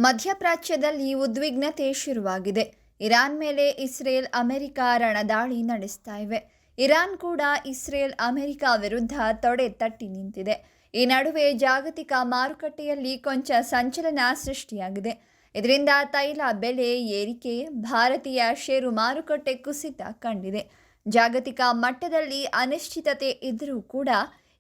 ಮಧ್ಯಪ್ರಾಚ್ಯದಲ್ಲಿ ಉದ್ವಿಗ್ನತೆ ಶುರುವಾಗಿದೆ. ಇರಾನ್ ಮೇಲೆ Israel America ರಣದಾಳಿ ನಡೆಸ್ತಾ ಇವೆ. ಇರಾನ್ ಕೂಡ ಇಸ್ರೇಲ್ ಅಮೆರಿಕ ವಿರುದ್ಧ ತೊಡೆ ತಟ್ಟಿ ನಿಂತಿದೆ. ಈ ನಡುವೆ ಜಾಗತಿಕ ಮಾರುಕಟ್ಟೆಯಲ್ಲಿ ಕೊಂಚ ಸಂಚಲನ ಸೃಷ್ಟಿಯಾಗಿದೆ. ಇದರಿಂದ ತೈಲ ಬೆಲೆ ಏರಿಕೆ, ಭಾರತೀಯ ಷೇರು ಮಾರುಕಟ್ಟೆ ಕುಸಿತ ಕಂಡಿದೆ. ಜಾಗತಿಕ ಮಟ್ಟದಲ್ಲಿ ಅನಿಶ್ಚಿತತೆ ಇದ್ದರೂ ಕೂಡ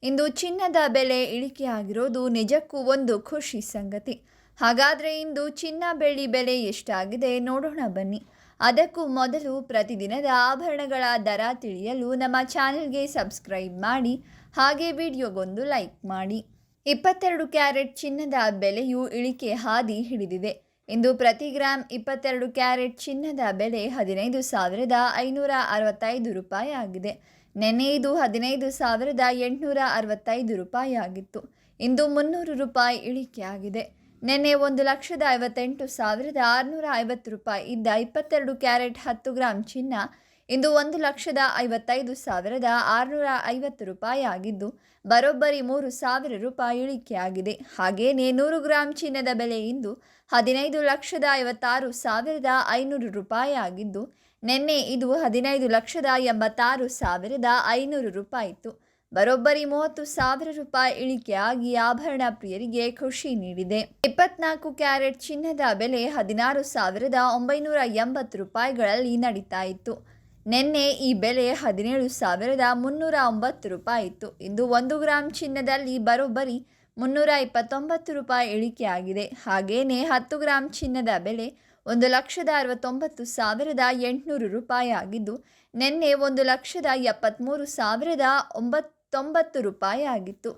ಇಂದು ಚಿನ್ನದ ಬೆಲೆ ಇಳಿಕೆಯಾಗಿರೋದು ನಿಜಕ್ಕೂ ಒಂದು ಖುಷಿ ಸಂಗತಿ. ಹಾಗಾದರೆ ಇಂದು ಚಿನ್ನ ಬೆಳ್ಳಿ ಬೆಲೆ ಎಷ್ಟಾಗಿದೆ ನೋಡೋಣ ಬನ್ನಿ. ಅದಕ್ಕೂ ಮೊದಲು ಪ್ರತಿದಿನದ ಆಭರಣಗಳ ದರ ತಿಳಿಯಲು ನಮ್ಮ ಚಾನೆಲ್ಗೆ ಸಬ್ಸ್ಕ್ರೈಬ್ ಮಾಡಿ, ಹಾಗೆ ವಿಡಿಯೋಗೊಂದು ಲೈಕ್ ಮಾಡಿ. 22 ಕ್ಯಾರೆಟ್ ಚಿನ್ನದ ಬೆಲೆಯು ಇಳಿಕೆ ಹಾದಿ ಹಿಡಿದಿದೆ. ಇಂದು ಪ್ರತಿ ಗ್ರಾಮ್ 22 ಕ್ಯಾರೆಟ್ ಚಿನ್ನದ ಬೆಲೆ 15,565 ರೂಪಾಯಿ ಆಗಿದೆ. ನಿನ್ನೆ ಇದು 15,865 ರೂಪಾಯಿ ಆಗಿತ್ತು. ಇಂದು 300 ರೂಪಾಯಿ ಇಳಿಕೆಯಾಗಿದೆ. ನಿನ್ನೆ 1,58,650 ರೂಪಾಯಿ ಇದ್ದ 22 ಕ್ಯಾರೆಟ್ 10 ಗ್ರಾಂ ಚಿನ್ನ ಇಂದು 1,55,650 ರೂಪಾಯಿ ಆಗಿದ್ದು, ಬರೋಬ್ಬರಿ 3,000 ರೂಪಾಯಿ ಇಳಿಕೆಯಾಗಿದೆ. ಹಾಗೆಯೇ 100 ಗ್ರಾಂ ಚಿನ್ನದ ಬೆಲೆ ಇಂದು 15,56,500 ರೂಪಾಯಿ ಆಗಿದ್ದು, ನಿನ್ನೆ ಇದು 15,86,500 ರೂಪಾಯಿ ಇತ್ತು. ಬರೋಬ್ಬರಿ 30,000 ರೂಪಾಯಿ ಇಳಿಕೆಯಾಗಿ ಆಭರಣ ಪ್ರಿಯರಿಗೆ ಖುಷಿ ನೀಡಿದೆ. 24 ಕ್ಯಾರೆಟ್ ಚಿನ್ನದ ಬೆಲೆ 16,980 ರೂಪಾಯಿಗಳಲ್ಲಿ ನಡೀತಾ ಇತ್ತು. ನಿನ್ನೆ ಈ ಬೆಲೆ 17,309 ರೂಪಾಯಿ ಇತ್ತು. ಇಂದು 1 ಗ್ರಾಂ ಚಿನ್ನದಲ್ಲಿ ಬರೋಬ್ಬರಿ 329 ರೂಪಾಯಿ ಇಳಿಕೆಯಾಗಿದೆ. ಹಾಗೆಯೇ 10 ಗ್ರಾಂ ಚಿನ್ನದ ಬೆಲೆ 1,69,800 ರೂಪಾಯಿ ಆಗಿದ್ದು, ನಿನ್ನೆ 1,73,990 ರೂಪಾಯಿ ಆಗಿತ್ತು.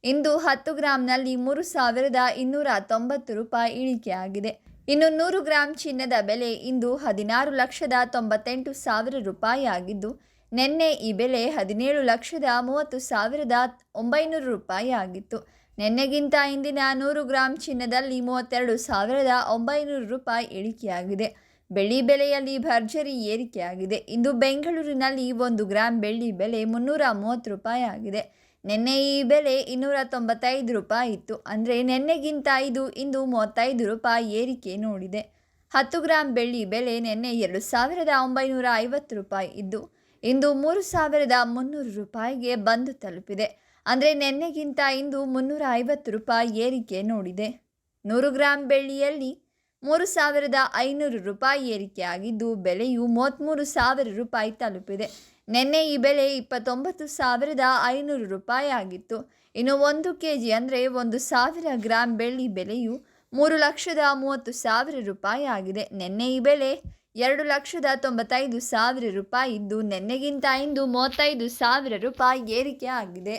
ಇಂದು 10 ಗ್ರಾಂನಲ್ಲಿ 3,290 ರೂಪಾಯಿ ಇಳಿಕೆಯಾಗಿದೆ. ಇನ್ನು 100 ಗ್ರಾಂ ಚಿನ್ನದ ಬೆಲೆ ಇಂದು 16,98,000 ರೂಪಾಯಿ ಆಗಿದ್ದು, ನಿನ್ನೆ ಈ ಬೆಲೆ 17,30,900 ರೂಪಾಯಿ ಆಗಿತ್ತು. ನಿನ್ನೆಗಿಂತ ಇಂದಿನ 100 ಗ್ರಾಂ ಚಿನ್ನದಲ್ಲಿ 32,900 ರೂಪಾಯಿ ಇಳಿಕೆಯಾಗಿದೆ. ಬೆಳ್ಳಿ ಬೆಲೆಯಲ್ಲಿ ಭರ್ಜರಿ ಏರಿಕೆಯಾಗಿದೆ. ಇಂದು ಬೆಂಗಳೂರಿನಲ್ಲಿ 1 ಗ್ರಾಂ ಬೆಳ್ಳಿ ಬೆಲೆ 330 ರೂಪಾಯಿ ಆಗಿದೆ. ನಿನ್ನೆ ಈ ಬೆಲೆ 295 ರೂಪಾಯಿ ಇತ್ತು. ಅಂದರೆ ನಿನ್ನೆಗಿಂತ ಇದು ಇಂದು 35 ರೂಪಾಯಿ ಏರಿಕೆ ನೋಡಿದೆ. 10 ಗ್ರಾಂ ಬೆಳ್ಳಿ ಬೆಲೆ ನಿನ್ನೆ 2,950 ರೂಪಾಯಿ ಇದ್ದು, ಇಂದು 3,300 ರೂಪಾಯಿಗೆ ಬಂದು ತಲುಪಿದೆ. ಅಂದರೆ ನಿನ್ನೆಗಿಂತ ಇಂದು 350 ರೂಪಾಯಿ ಏರಿಕೆ ನೋಡಿದೆ. 100 ಗ್ರಾಂ ಬೆಳ್ಳಿಯಲ್ಲಿ 3,500 ರೂಪಾಯಿ ಏರಿಕೆಯಾಗಿದ್ದು, ಬೆಲೆಯು 33,000 ರೂಪಾಯಿ ತಲುಪಿದೆ. ನಿನ್ನೆ ಈ ಬೆಲೆ 29,500 ರೂಪಾಯಿ ಆಗಿತ್ತು. ಇನ್ನು 1 kg ಅಂದರೆ 1,000 ಗ್ರಾಂ ಬೆಳ್ಳಿ ಬೆಲೆಯು 3,30,000 ರೂಪಾಯಿ ಆಗಿದೆ. ನಿನ್ನೆ ಈ ಬೆಲೆ 2,95,000 ರೂಪಾಯಿ ಇದ್ದು, ನಿನ್ನೆಗಿಂತ ಇಂದು 35,000 ರೂಪಾಯಿ ಏರಿಕೆ ಆಗಿದೆ.